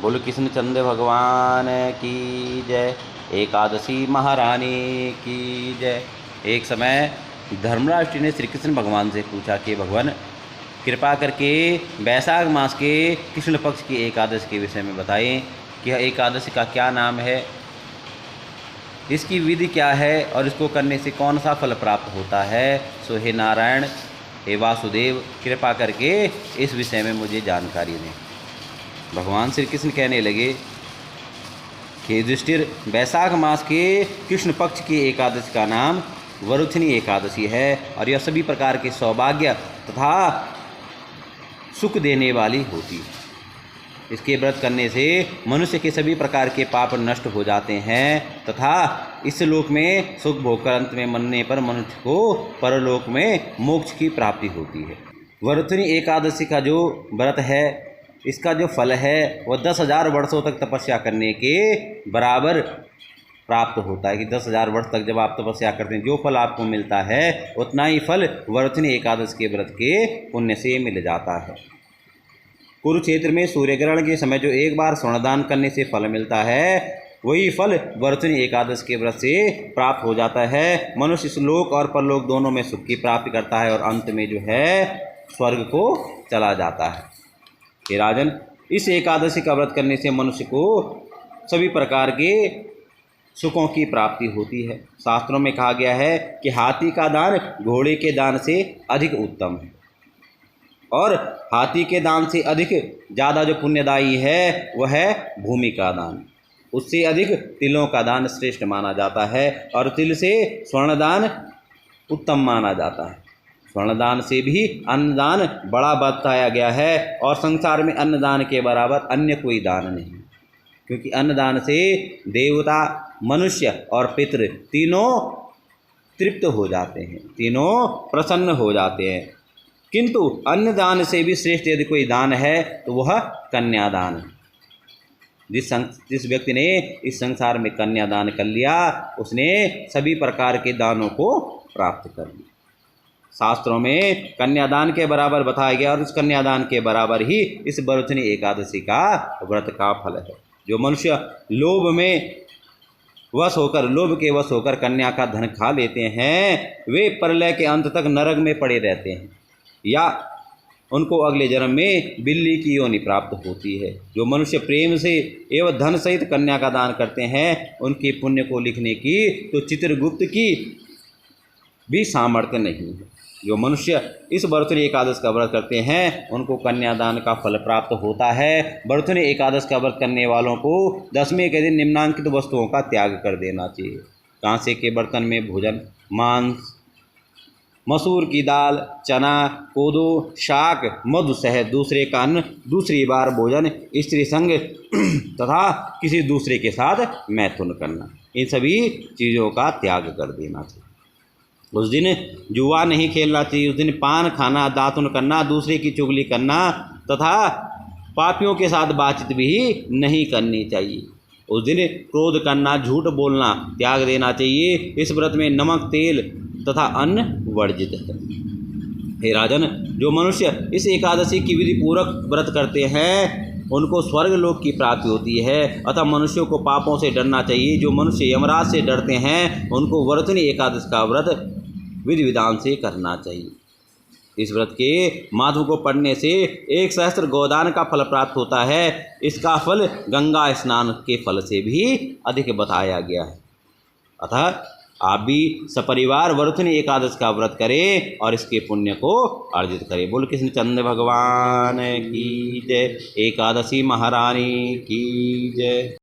बोलो कृष्णचंद्र भगवान की जय। एकादशी महारानी की जय। एक समय धर्मराज जी ने श्री कृष्ण भगवान से पूछा कि भगवान कृपा करके वैशाख मास के कृष्ण पक्ष की एकादशी के विषय में बताएं कि यह एकादशी का क्या नाम है, इसकी विधि क्या है और इसको करने से कौन सा फल प्राप्त होता है। सो हे नारायण, हे वासुदेव, कृपा करके इस विषय में मुझे जानकारी दें। भगवान श्री कृष्ण कहने लगे कि युधिष्ठिर, वैशाख मास के कृष्ण पक्ष की एकादशी का नाम वरुथिनी एकादशी है और यह सभी प्रकार के सौभाग्य तथा सुख देने वाली होती है। इसके व्रत करने से मनुष्य के सभी प्रकार के पाप नष्ट हो जाते हैं तथा इस लोक में सुख भोग कर अंत में मरने पर मनुष्य को परलोक में मोक्ष की प्राप्ति होती है। वरुथिनी एकादशी का जो व्रत है, इसका जो फल है वह 10,000 वर्षों तक तपस्या करने के बराबर प्राप्त होता है कि 10,000 वर्ष तक जब आप तपस्या करते हैं जो फल आपको मिलता है उतना ही फल वरुथिनी एकादशी के व्रत के पुण्य से मिल जाता है। कुरुक्षेत्र में सूर्यग्रहण के समय जो एक बार स्वर्णदान करने से फल मिलता है वही फल वरुथिनी एकादशी के व्रत से प्राप्त हो जाता है। मनुष्य इस लोक और परलोक दोनों में सुख की प्राप्ति करता है और अंत में जो है स्वर्ग को चला जाता है। हे राजन, इस एकादशी का व्रत करने से मनुष्य को सभी प्रकार के सुखों की प्राप्ति होती है। शास्त्रों में कहा गया है कि हाथी का दान घोड़े के दान से अधिक उत्तम है और हाथी के दान से अधिक ज़्यादा जो पुण्यदायी है वह है भूमि का दान। उससे अधिक तिलों का दान श्रेष्ठ माना जाता है और तिल से स्वर्णदान उत्तम माना जाता है। स्वर्णदान से भी अन्नदान बड़ा बताया गया है और संसार में अन्नदान के बराबर अन्य कोई दान नहीं, क्योंकि अन्नदान से देवता, मनुष्य और पितृ तीनों तृप्त हो जाते हैं, तीनों प्रसन्न हो जाते हैं। किंतु अन्नदान से भी श्रेष्ठ यदि कोई दान है तो वह कन्यादान है। जिस व्यक्ति ने इस संसार में कन्यादान कर लिया उसने सभी प्रकार के दानों को प्राप्त कर लिया। शास्त्रों में कन्यादान के बराबर बताया गया और इस कन्यादान के बराबर ही इस वरुथिनी एकादशी का व्रत का फल है। जो मनुष्य लोभ के वश होकर कन्या का धन खा लेते हैं वे प्रलय के अंत तक नरक में पड़े रहते हैं या उनको अगले जन्म में बिल्ली की योनि प्राप्त होती है। जो मनुष्य प्रेम से एवं धन सहित कन्या का दान करते हैं उनके पुण्य को लिखने की तो चित्रगुप्त की भी सामर्थ्य नहीं है। जो मनुष्य इस वरुथिनी एकादशी का व्रत करते हैं उनको कन्यादान का फल प्राप्त होता है। वरुथिनी एकादशी का व्रत करने वालों को 10वें के दिन निम्नांकित वस्तुओं का त्याग कर देना चाहिए। कांसे के बर्तन में भोजन, मांस, मसूर की दाल, चना, कोदो, शाक, मधु सहित दूसरे का अन्न, दूसरी बार भोजन, स्त्री संग तथा किसी दूसरे के साथ मैथुन करना, इन सभी चीज़ों का त्याग कर देना चाहिए। उस दिन जुआ नहीं खेलना चाहिए। उस दिन पान खाना, दातुन करना, दूसरे की चुगली करना तथा पापियों के साथ बातचीत भी नहीं करनी चाहिए। उस दिन क्रोध करना, झूठ बोलना त्याग देना चाहिए। इस व्रत में नमक, तेल तथा अन्न वर्जित है। हे राजन, जो मनुष्य इस एकादशी की विधि पूर्वक व्रत करते हैं उनको स्वर्ग लोक की प्राप्ति होती है। अतः मनुष्यों को पापों से डरना चाहिए। जो मनुष्य यमराज से डरते हैं उनको वरुथिनी एकादशी का व्रत विधि विधान से करना चाहिए। इस व्रत के महत्व को पढ़ने से 1 सहस्त्र गोदान का फल प्राप्त होता है। इसका फल गंगा स्नान के फल से भी अधिक बताया गया है। अतः आप भी सपरिवार वरुथिनी एकादशी का व्रत करें और इसके पुण्य को अर्जित करें। बोल कृष्णचंद्र भगवान की जय। एकादशी महारानी की जय।